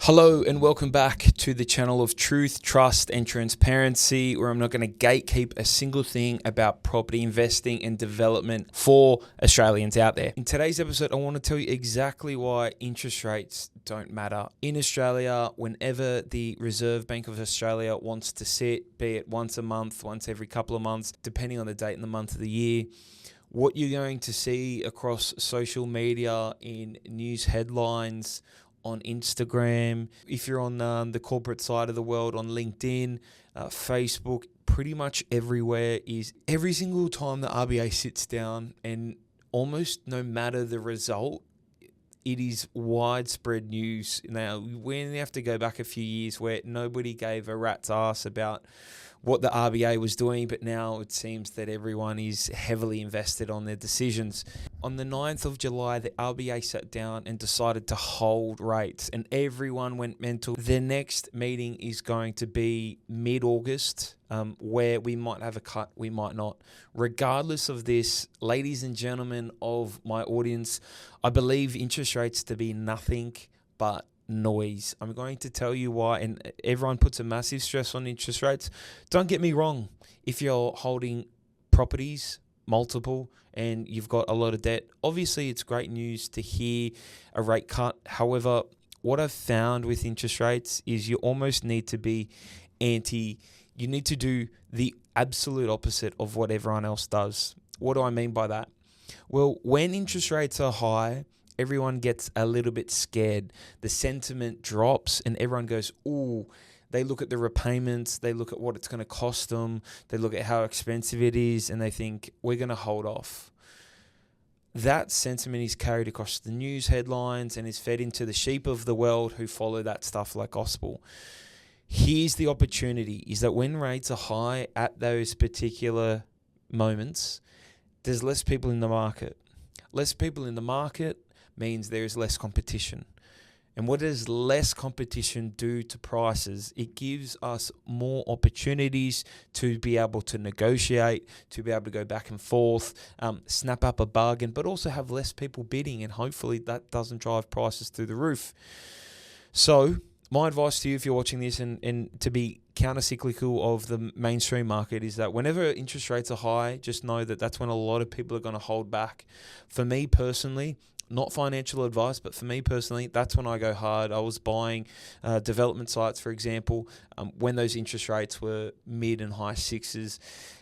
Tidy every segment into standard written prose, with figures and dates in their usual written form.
Hello and welcome back to the channel of truth, trust and transparency, where I'm not going to gatekeep a single thing about property investing and development for Australians out there. In today's episode, I want to tell you exactly why interest rates don't matter. In Australia, whenever the Reserve Bank of Australia wants to sit, be it once a month, once every couple of months, depending on the date and the month of the year, what you're going to see across social media, in news headlines, on Instagram, if you're on the corporate side of the world, on LinkedIn, Facebook, pretty much everywhere, is every single time the RBA sits down, and almost no matter the result, it is widespread news. Now, we have to go back a few years where nobody gave a rat's ass about what the RBA was doing, but now it seems that everyone is heavily invested on their decisions. On the 9th of July, the RBA sat down and decided to hold rates, and everyone went mental. Their next meeting is going to be mid-August, where we might have a cut, we might not. Regardless of this, ladies and gentlemen of my audience, I believe interest rates to be nothing but noise. I'm going to tell you why, and everyone puts a massive stress on interest rates. Don't get me wrong. If you're holding properties, multiple, and you've got a lot of debt, obviously it's great news to hear a rate cut. However, what I've found with interest rates is you almost need to be you need to do the absolute opposite of what everyone else does. What do I mean by that? Well, when interest rates are high, everyone gets a little bit scared. The sentiment drops and everyone goes, ooh. They look at the repayments, they look at what it's going to cost them, they look at how expensive it is, and they think, we're going to hold off. That sentiment is carried across the news headlines and is fed into the sheep of the world who follow that stuff like gospel. Here's the opportunity, is that when rates are high at those particular moments, there's less people in the market. Less people in the market means there is less competition. And what does less competition do to prices? It gives us more opportunities to be able to negotiate, to be able to go back and forth, snap up a bargain, but also have less people bidding, and hopefully that doesn't drive prices through the roof. So my advice to you, if you're watching this, and to be counter-cyclical of the mainstream market, is that whenever interest rates are high, just know that that's when a lot of people are going to hold back. For me personally, not financial advice, but for me personally, that's when I go hard. I was buying development sites, for example, when those interest rates were mid and high sixes.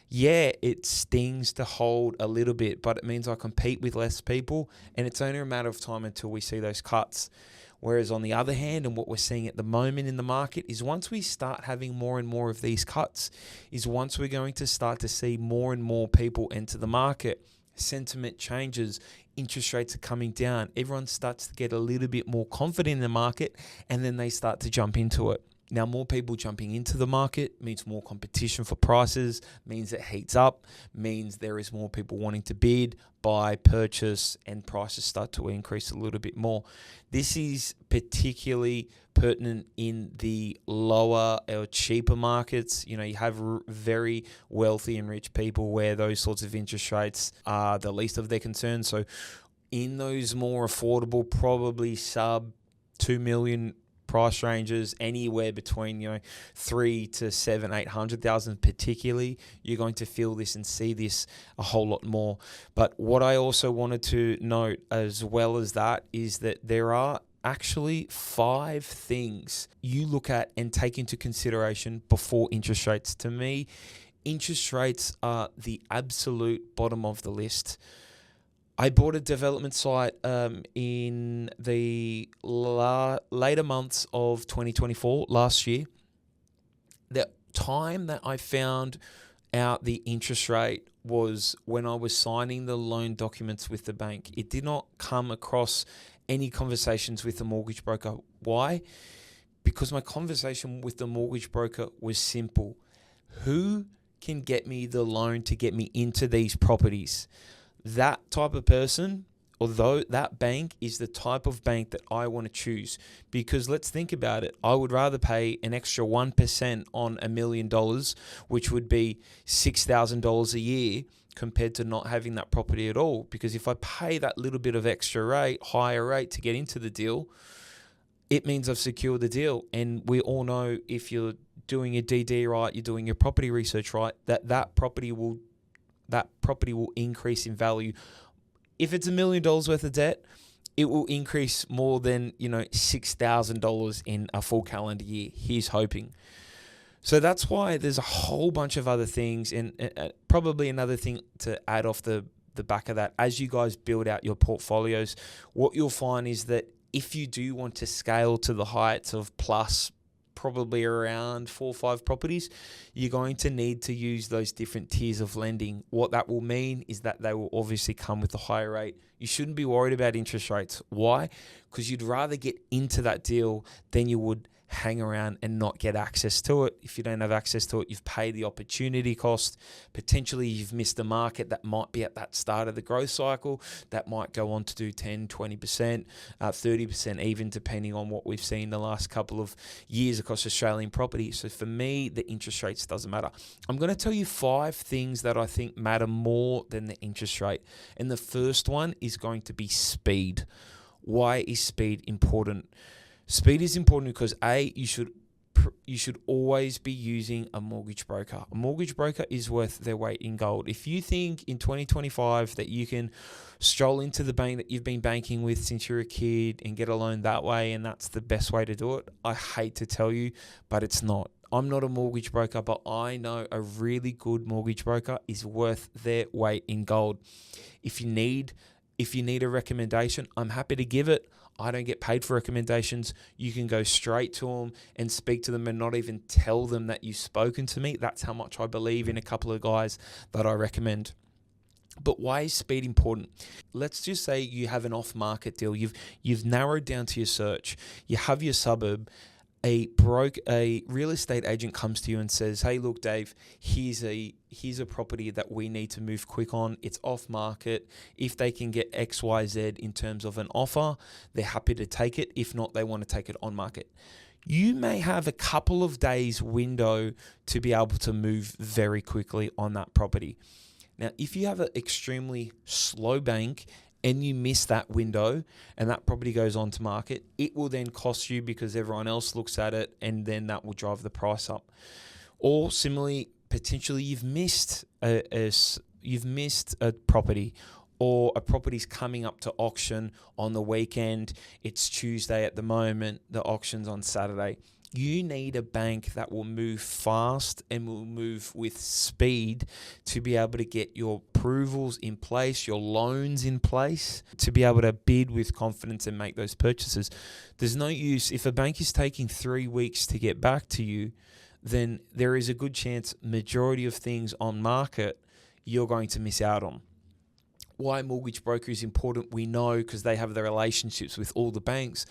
Yeah, it stings to hold a little bit, but it means I compete with less people, and it's only a matter of time until we see those cuts. Whereas on the other hand, and what we're seeing at the moment in the market, is once we start having more and more of these cuts, is once we're going to start to see more and more people enter the market. Sentiment changes, interest rates are coming down, everyone starts to get a little bit more confident in the market, and then they start to jump into it. Now, more people jumping into the market means more competition for prices, means it heats up, means there is more people wanting to bid, buy, purchase, and prices start to increase a little bit more. This is particularly pertinent in the lower or cheaper markets. You know, you have very wealthy and rich people where those sorts of interest rates are the least of their concerns. So in those more affordable, probably sub 2 million price ranges, anywhere between 3 to 7, 800,000 particularly, you're going to feel this and see this a whole lot more. But what I also wanted to note as well as that is that there are actually 5 things you look at and take into consideration before interest rates. To me, interest rates are the absolute bottom of the list. I bought a development site in the later months of 2024, last year. The time that I found out the interest rate was when I was signing the loan documents with the bank. It did not come across any conversations with the mortgage broker. Why? Because my conversation with the mortgage broker was simple. Who can get me the loan to get me into these properties? That type of person, although that bank is the type of bank that I want to choose, because let's think about it. I would rather pay an extra 1% on $1 million, which would be $6,000 a year, compared to not having that property at all. Because if I pay that little bit of extra rate, higher rate to get into the deal, it means I've secured the deal. And we all know if you're doing your DD right, you're doing your property research right, that property will increase in value. If it's $1 million worth of debt, it will increase more than $6,000 in a full calendar year. Here's hoping. So that's why there's a whole bunch of other things, and probably another thing to add off the back of that. As you guys build out your portfolios, what you'll find is that if you do want to scale to the heights of plus probably around 4 or 5 properties, you're going to need to use those different tiers of lending. What that will mean is that they will obviously come with a higher rate. You shouldn't be worried about interest rates. Why? Because you'd rather get into that deal than you would hang around and not get access to it. If you don't have access to it, you've paid the opportunity cost. Potentially you've missed a market that might be at that start of the growth cycle that might go on to do 10, 20%, 30% even, depending on what we've seen the last couple of years across Australian property. So for me, the interest rates doesn't matter. I'm going to tell you 5 things that I think matter more than the interest rate. And the first one is going to be speed. Why is speed important? Speed is important because you should always be using a mortgage broker. A mortgage broker is worth their weight in gold. If you think in 2025 that you can stroll into the bank that you've been banking with since you're a kid and get a loan that way, and that's the best way to do it, I hate to tell you, but it's not. I'm not a mortgage broker, but I know a really good mortgage broker is worth their weight in gold. If you need a recommendation, I'm happy to give it. I don't get paid for recommendations. You can go straight to them and speak to them and not even tell them that you've spoken to me. That's how much I believe in a couple of guys that I recommend. But why is speed important? Let's just say you have an off-market deal. You've narrowed down to your search. You have your suburb. A real estate agent comes to you and says, "Hey, look, Dave, here's a property that we need to move quick on. It's off market. If they can get X, Y, Z in terms of an offer, they're happy to take it. If not, they want to take it on market." You may have a couple of days window to be able to move very quickly on that property. Now, if you have an extremely slow bank and you miss that window and that property goes on to market, it will then cost you because everyone else looks at it, and then that will drive the price up. Or similarly, potentially you've missed a property, or a property's coming up to auction on the weekend. It's Tuesday at the moment, the auction's on Saturday. You need a bank that will move fast and will move with speed to be able to get your approvals in place, your loans in place, to be able to bid with confidence and make those purchases. There's no use. If a bank is taking 3 weeks to get back to you, then there is a good chance majority of things on market you're going to miss out on. Why mortgage broker is important, we know, because they have the relationships with all the banks.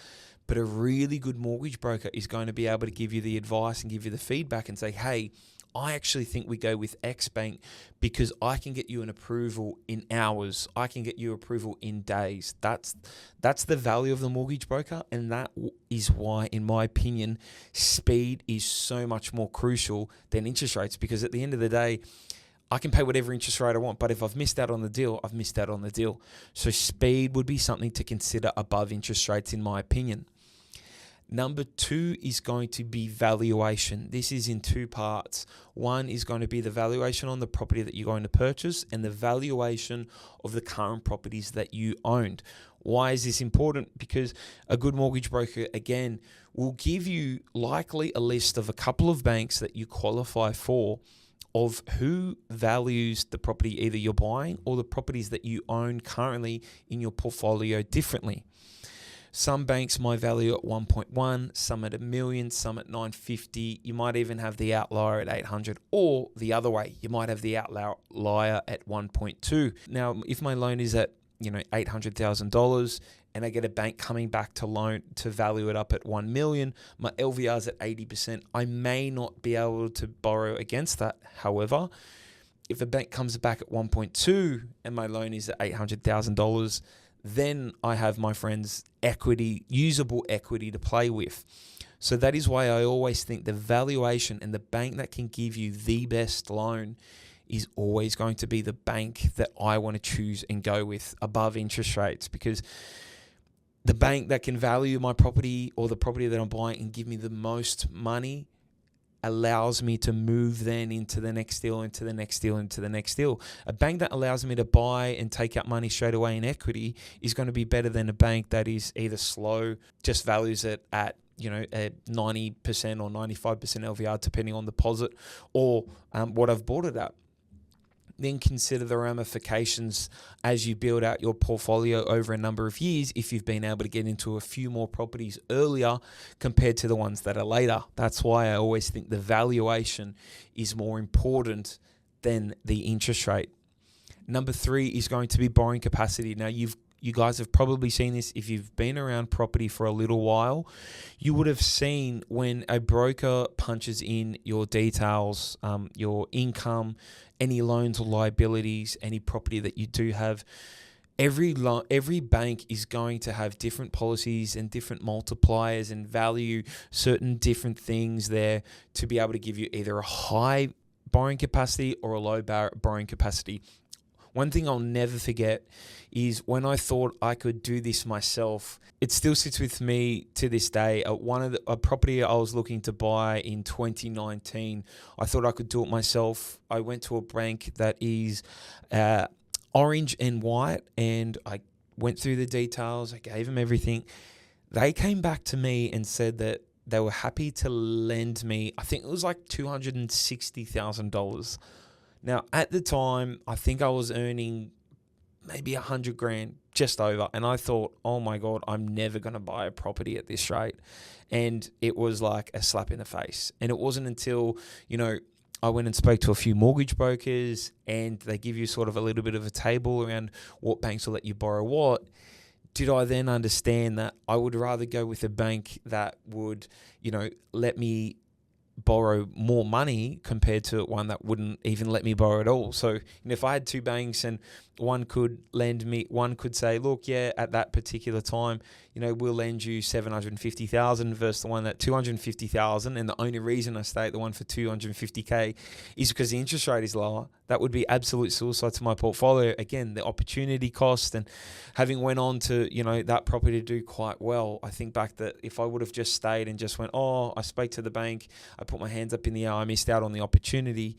But a really good mortgage broker is going to be able to give you the advice and give you the feedback and say, "Hey, I actually think we go with X bank because I can get you an approval in hours. I can get you approval in days." That's the value of the mortgage broker, and that is why, in my opinion, speed is so much more crucial than interest rates, because at the end of the day, I can pay whatever interest rate I want, but if I've missed out on the deal, I've missed out on the deal. So speed would be something to consider above interest rates, in my opinion. Number 2 is going to be valuation. This is in 2 parts. One is going to be the valuation on the property that you're going to purchase and the valuation of the current properties that you owned. Why is this important? Because a good mortgage broker, again, will give you likely a list of a couple of banks that you qualify for, of who values the property either you're buying or the properties that you own currently in your portfolio differently. Some banks might value at 1.1, some at $1 million, some at 950. You might even have the outlier at 800, or the other way, you might have the outlier at 1.2. Now, if my loan is at $800,000 and I get a bank coming back to value it up at 1 million, my LVR is at 80%. I may not be able to borrow against that. However, if a bank comes back at 1.2 and my loan is at $800,000, then I have, my friends, usable equity to play with. So that is why I always think the valuation and the bank that can give you the best loan is always going to be the bank that I want to choose and go with above interest rates. Because the bank that can value my property or the property that I'm buying and give me the most money allows me to move then into the next deal, into the next deal, into the next deal. A bank that allows me to buy and take out money straight away in equity is going to be better than a bank that is either slow, just values it at a 90% or 95% LVR depending on deposit, or what I've bought it at. Then consider the ramifications as you build out your portfolio over a number of years if you've been able to get into a few more properties earlier compared to the ones that are later. That's why I always think the valuation is more important than the interest rate. Number 3 is going to be borrowing capacity. Now, you guys have probably seen this if you've been around property for a little while. You would have seen when a broker punches in your details, your income, any loans or liabilities, any property that you do have, every bank is going to have different policies and different multipliers and value certain different things there to be able to give you either a high borrowing capacity or a low borrowing capacity. One thing I'll never forget is when I thought I could do this myself. It still sits with me to this day. A property I was looking to buy in 2019, I thought I could do it myself. I went to a bank that is orange and white, and I went through the details. I gave them everything. They came back to me and said that they were happy to lend me, I think it was like $260,000. Now, at the time, I think I was earning maybe $100,000, just over. And I thought, oh my God, I'm never going to buy a property at this rate. And it was like a slap in the face. And it wasn't until, I went and spoke to a few mortgage brokers and they give you sort of a little bit of a table around what banks will let you borrow what. Did I then understand that I would rather go with a bank that would, let me borrow more money compared to one that wouldn't even let me borrow at all. So if I had two banks and one could say, look, yeah, at that particular time, we'll lend you $750,000 versus the one at $250,000. And the only reason I stay at the one for $250K is because the interest rate is lower. That would be absolute suicide to my portfolio. Again, the opportunity cost, and having went on to, that property to do quite well. I think back that if I would have just stayed and just went, I spoke to the bank, I put my hands up in the air, I missed out on the opportunity.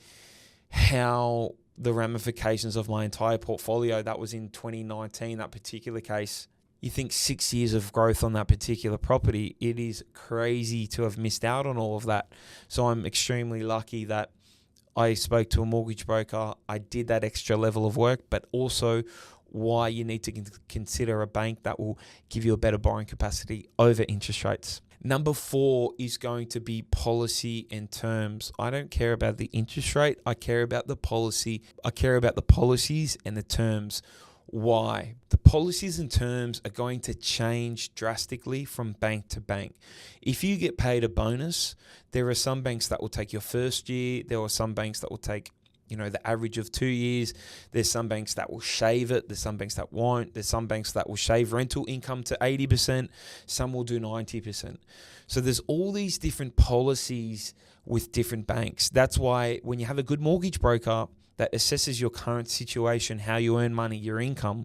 How the ramifications of my entire portfolio, that was in 2019, that particular case. You think 6 years of growth on that particular property, it is crazy to have missed out on all of that. So I'm extremely lucky that I spoke to a mortgage broker. I did that extra level of work, but also why you need to consider a bank that will give you a better borrowing capacity over interest rates. Number 4 is going to be policy and terms. I don't care about the interest rate. I care about the policy. I care about the policies and the terms. Why? The policies and terms are going to change drastically from bank to bank. If you get paid a bonus, there are some banks that will take your first year. There are some banks that will take the average of 2 years. There's some banks that will shave it. There's some banks that won't. There's some banks that will shave rental income to 80%. Some will do 90%. So there's all these different policies with different banks. That's why when you have a good mortgage broker that assesses your current situation, how you earn money, your income,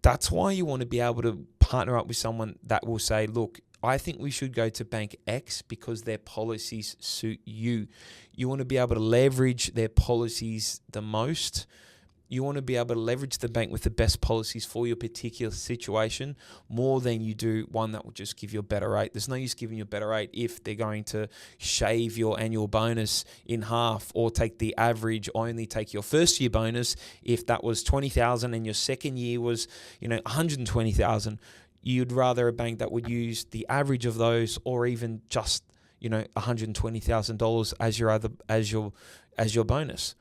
that's why you want to be able to partner up with someone that will say, look, I think we should go to Bank X because their policies suit you. You want to be able to leverage their policies the most. You want to be able to leverage the bank with the best policies for your particular situation more than you do one that will just give you a better rate. There's no use giving you a better rate if they're going to shave your annual bonus in half or take the average, only take your first year bonus. If that was $20,000 and your second year was, $120,000, you'd rather a bank that would use the average of those, or even just, $120,000 as your bonus.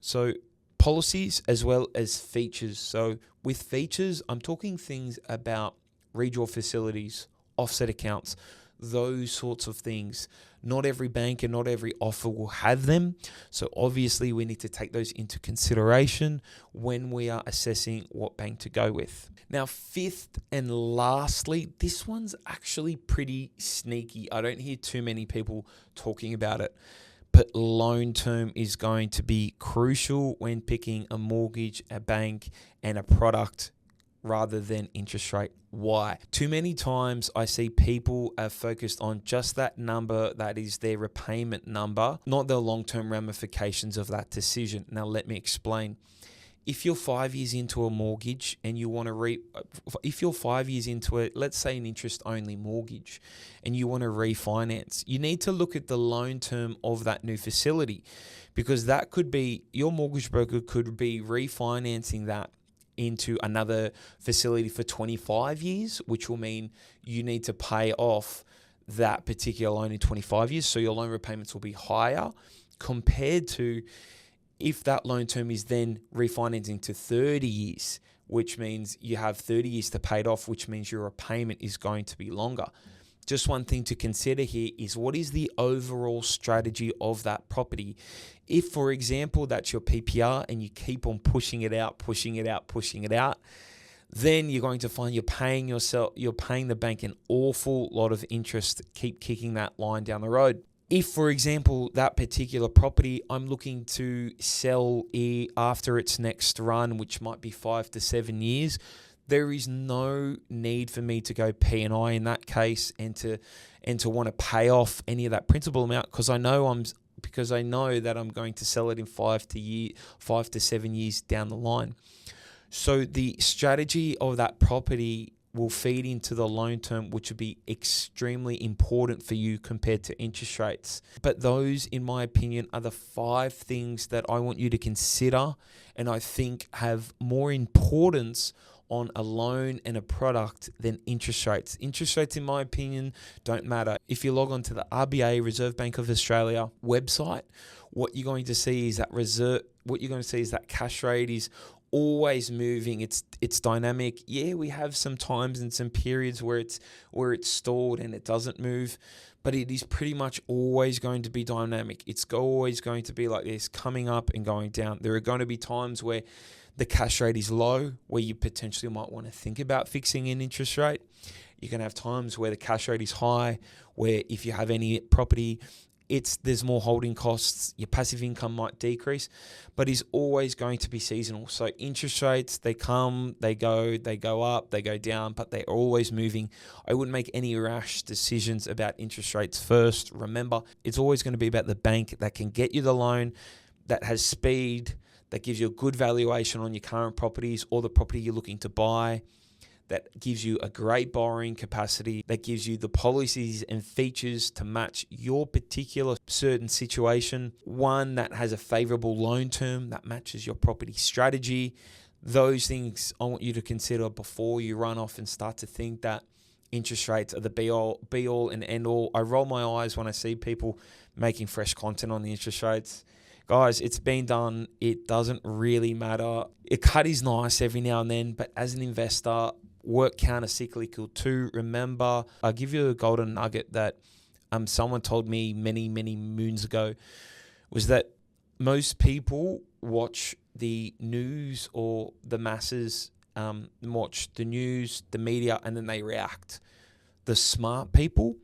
So policies as well as features. So with features, I'm talking things about redraw facilities, offset accounts, those sorts of things. Not every bank and not every offer will have them. So obviously we need to take those into consideration when we are assessing what bank to go with. Now, fifth and lastly, this one's actually pretty sneaky. I don't hear too many people talking about it, but loan term is going to be crucial when picking a mortgage, a bank, and a product rather than interest rate. Why? Too many times I see people are focused on just that number that is their repayment number, not the long-term ramifications of that decision. Now, let me explain. If you're 5 years into a mortgage and you want to if you're 5 years into it, let's say an interest-only mortgage, and you want to refinance, you need to look at the loan term of that new facility, because that could be, your mortgage broker could be refinancing that into another facility for 25 years, which will mean you need to pay off that particular loan in 25 years. So your loan repayments will be higher compared to if that loan term is then refinancing to 30 years, which means you have 30 years to pay it off, which means your repayment is going to be longer. Just one thing to consider here is, what is the overall strategy of that property? If, for example, that's your PPR and you keep on pushing it out, then you're going to find you're paying the bank an awful lot of interest to keep kicking that line down the road. If, for example, that particular property, I'm looking to sell after its next run, which might be 5 to 7 years, there is no need for me to go P&I in that case and to want to pay off any of that principal amount, because I know that I'm going to sell it in 5 to 7 years down the line. So the strategy of that property will feed into the loan term, which would be extremely important for you compared to interest rates. But those, in my opinion, are the 5 things that I want you to consider, and I think have more importance on a loan and a product than interest rates. Interest rates, in my opinion, don't matter. If you log on to the RBA, Reserve Bank of Australia website, what you're going to see is that cash rate is always moving. It's dynamic. Yeah, we have some times and some periods where it's stalled and it doesn't move, but it is pretty much always going to be dynamic. It's always going to be like this, coming up and going down. There are going to be times where the cash rate is low, where you potentially might want to think about fixing an interest rate. You can have times where the cash rate is high, where if you have any property, there's more holding costs, your passive income might decrease, but is always going to be seasonal. So interest rates, they come, they go up, they go down, but they're always moving. I wouldn't make any rash decisions about interest rates first. Remember, it's always going to be about the bank that can get you the loan, that has speed, that gives you a good valuation on your current properties or the property you're looking to buy, that gives you a great borrowing capacity, that gives you the policies and features to match your particular certain situation, one that has a favorable loan term that matches your property strategy. Those things I want you to consider before you run off and start to think that interest rates are the be all and end all. I roll my eyes when I see people making fresh content on the interest rates. Guys, it's been done. It doesn't really matter. A cut is nice every now and then, but as an investor, work counter-cyclical too. Remember, I'll give you a golden nugget that someone told me many, many moons ago, was that most people watch the news, or the masses watch the news, the media, and then they react. The smart people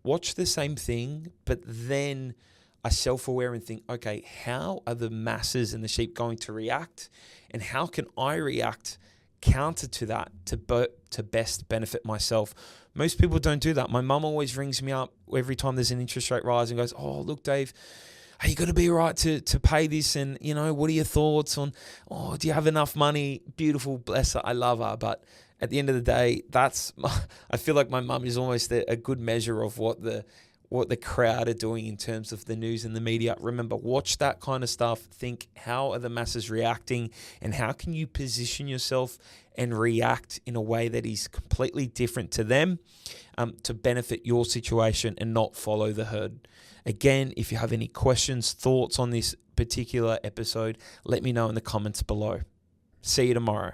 watch the same thing, but then are self-aware and think, okay, how are the masses and the sheep going to react? And how can I react counter to that to best benefit myself? Most people don't do that. My mum always rings me up every time there's an interest rate rise and goes, oh, look, Dave, are you going to be right to pay this? And, what are your thoughts on, do you have enough money? Beautiful, bless her, I love her. But at the end of the day, I feel like my mum is almost a good measure of what the crowd are doing in terms of the news and the media. Remember, watch that kind of stuff. Think, how are the masses reacting, and how can you position yourself and react in a way that is completely different to them, to benefit your situation and not follow the herd. Again, if you have any questions, thoughts on this particular episode, let me know in the comments below. See you tomorrow.